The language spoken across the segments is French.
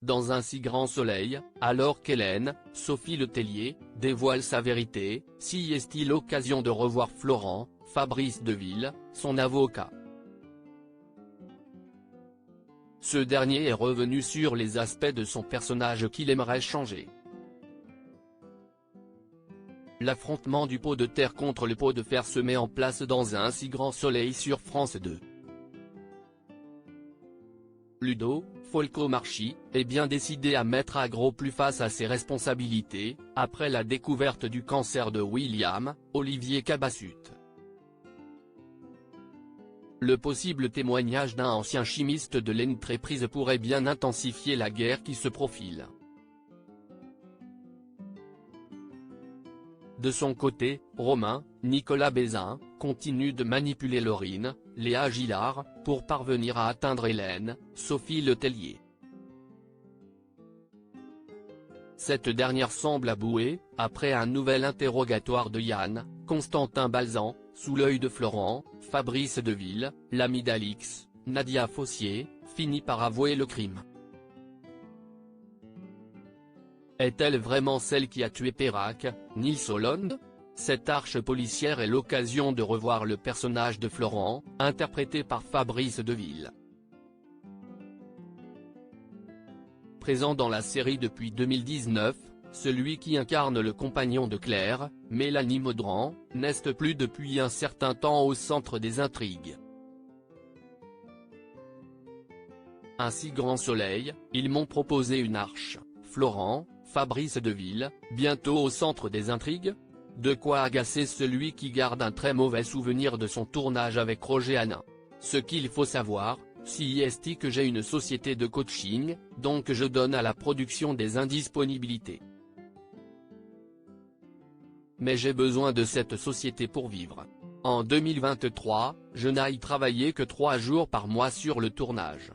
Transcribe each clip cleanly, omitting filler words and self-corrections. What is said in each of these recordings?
dans un si grand soleil, alors qu'Hélène, Sophie Letellier, dévoile sa vérité, si est-il l'occasion de revoir Florent, Fabrice Deville, son avocat. Ce dernier est revenu sur les aspects de son personnage qu'il aimerait changer. L'affrontement du pot de terre contre le pot de fer se met en place dans un si grand soleil sur France 2. Ludo Folcomarchi est bien décidé à mettre à gros plus face à ses responsabilités, après la découverte du cancer de William Olivier Cabassut. Le possible témoignage d'un ancien chimiste de l'entreprise pourrait bien intensifier la guerre qui se profile. De son côté, Romain, Nicolas Bézin, continue de manipuler Laurine, Léa Gillard, pour parvenir à atteindre Hélène, Sophie Letellier. Cette dernière semble abouer, après un nouvel interrogatoire de Yann, Constantin Balzan, sous l'œil de Florent, Fabrice Deville, l'ami d'Alix, Nadia Fossier, finit par avouer le crime. Est-elle vraiment celle qui a tué Perrac, Nils Hollande? Cette arche policière est l'occasion de revoir le personnage de Florent, interprété par Fabrice Deville. Présent dans la série depuis 2019, celui qui incarne le compagnon de Claire, Mélanie Maudran, n'est plus depuis un certain temps au centre des intrigues. Un si grand soleil, ils m'ont proposé une arche. Florent, Fabrice Deville, bientôt au centre des intrigues? De quoi agacer celui qui garde un très mauvais souvenir de son tournage avec Roger Hanin. Ce qu'il faut savoir, si est que j'ai une société de coaching, donc je donne à la production des indisponibilités. Mais j'ai besoin de cette société pour vivre. En 2023, je n'aille travailler que 3 jours par mois sur le tournage.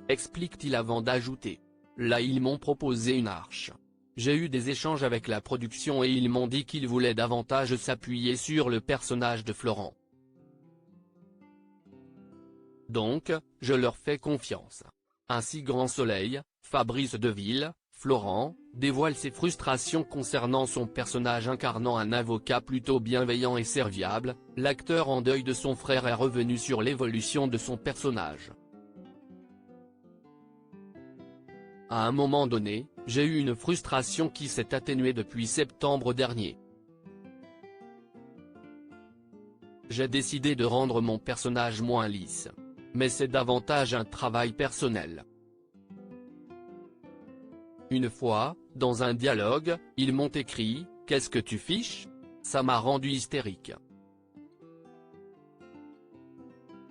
Explique-t-il avant d'ajouter. Là ils m'ont proposé une arche. J'ai eu des échanges avec la production et ils m'ont dit qu'ils voulaient davantage s'appuyer sur le personnage de Florent. Donc, je leur fais confiance. Un si grand soleil, Fabrice Deville, Florent, dévoile ses frustrations concernant son personnage incarnant un avocat plutôt bienveillant et serviable. L'acteur en deuil de son frère est revenu sur l'évolution de son personnage. À un moment donné, j'ai eu une frustration qui s'est atténuée depuis septembre dernier. J'ai décidé de rendre mon personnage moins lisse. Mais c'est davantage un travail personnel. Une fois, dans un dialogue, ils m'ont écrit « Qu'est-ce que tu fiches ?» Ça m'a rendu hystérique.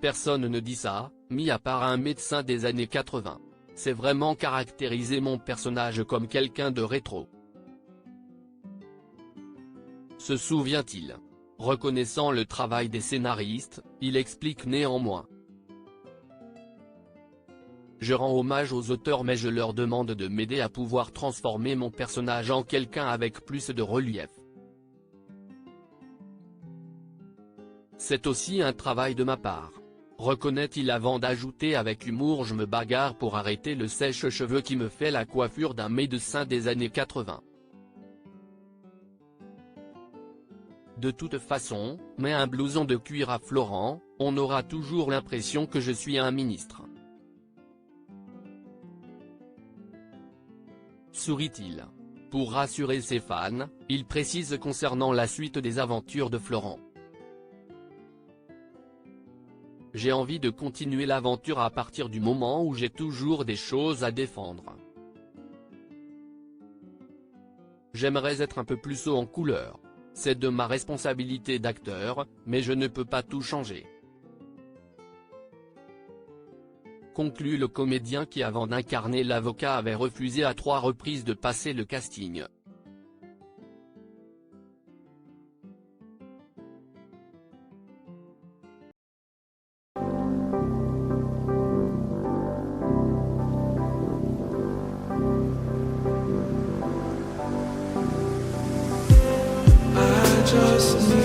Personne ne dit ça, mis à part un médecin des années 80. C'est vraiment caractériser mon personnage comme quelqu'un de rétro. Se souvient-il? Reconnaissant le travail des scénaristes, il explique néanmoins. Je rends hommage aux auteurs mais je leur demande de m'aider à pouvoir transformer mon personnage en quelqu'un avec plus de relief. C'est aussi un travail de ma part. Reconnaît-il avant d'ajouter avec humour je me bagarre pour arrêter le sèche-cheveux qui me fait la coiffure d'un médecin des années 80. De toute façon, mets un blouson de cuir à Florent, on aura toujours l'impression que je suis un ministre. Sourit-il. Pour rassurer ses fans, il précise concernant la suite des aventures de Florent. J'ai envie de continuer l'aventure à partir du moment où j'ai toujours des choses à défendre. J'aimerais être un peu plus haut en couleur. C'est de ma responsabilité d'acteur, mais je ne peux pas tout changer. Conclut le comédien qui avant d'incarner l'avocat avait refusé à 3 reprises de passer le casting. Just